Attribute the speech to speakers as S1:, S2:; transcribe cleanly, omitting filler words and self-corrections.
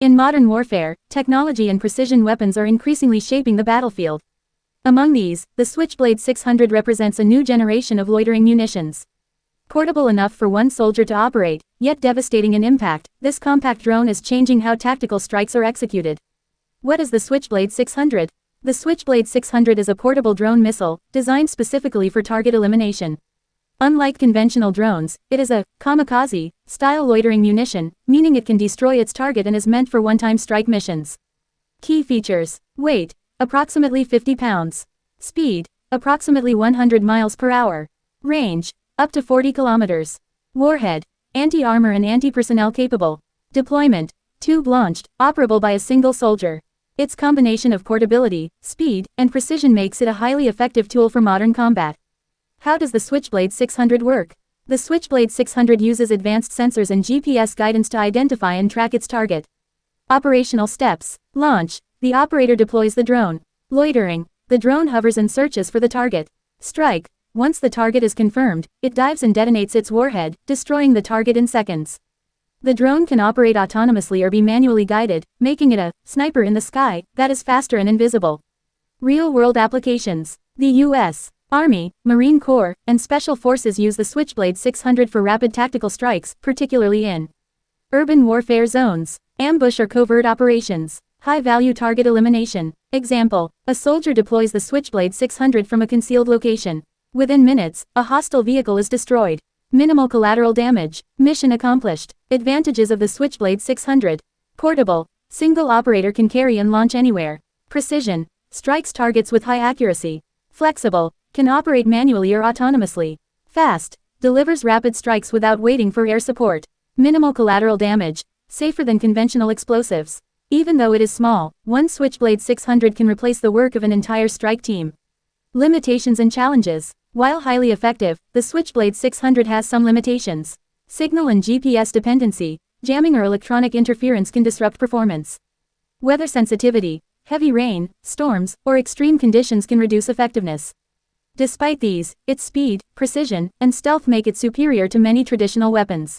S1: In modern warfare, technology and precision weapons are increasingly shaping the battlefield. Among these, the Switchblade 600 represents a new generation of loitering munitions. Portable enough for one soldier to operate, yet devastating in impact, this compact drone is changing how tactical strikes are executed. What is the Switchblade 600? The Switchblade 600 is a portable drone missile, designed specifically for target elimination. Unlike conventional drones, it is a kamikaze-style loitering munition, meaning it can destroy its target and is meant for one-time strike missions. Key features: weight, approximately 50 pounds. Speed, approximately 100 miles per hour. Range, up to 40 kilometers. Warhead, anti-armor and anti-personnel capable. Deployment, tube-launched, operable by a single soldier. Its combination of portability, speed, and precision makes it a highly effective tool for modern combat. How does the Switchblade 600 work? The Switchblade 600 uses advanced sensors and GPS guidance to identify and track its target. Operational steps. Launch. The operator deploys the drone. Loitering. The drone hovers and searches for the target. Strike. Once the target is confirmed, it dives and detonates its warhead, destroying the target in seconds. The drone can operate autonomously or be manually guided, making it a sniper in the sky that is faster and invisible. Real-world applications. The U.S. Army, Marine Corps, and Special Forces use the Switchblade 600 for rapid tactical strikes, particularly in urban warfare zones, ambush or covert operations, high-value target elimination. Example: a soldier deploys the Switchblade 600 from a concealed location. Within minutes, a hostile vehicle is destroyed. Minimal collateral damage. Mission accomplished. Advantages of the Switchblade 600. Portable. Single operator can carry and launch anywhere. Precision. Strikes targets with high accuracy. Flexible. Can operate manually or autonomously. Fast. Delivers rapid strikes without waiting for air support. Minimal collateral damage. Safer than conventional explosives. Even though it is small, one Switchblade 600 can replace the work of an entire strike team. Limitations and challenges. While highly effective, the Switchblade 600 has some limitations. Signal and GPS dependency. Jamming or electronic interference can disrupt performance. Weather sensitivity. Heavy rain, storms, or extreme conditions can reduce effectiveness. Despite these, its speed, precision, and stealth make it superior to many traditional weapons.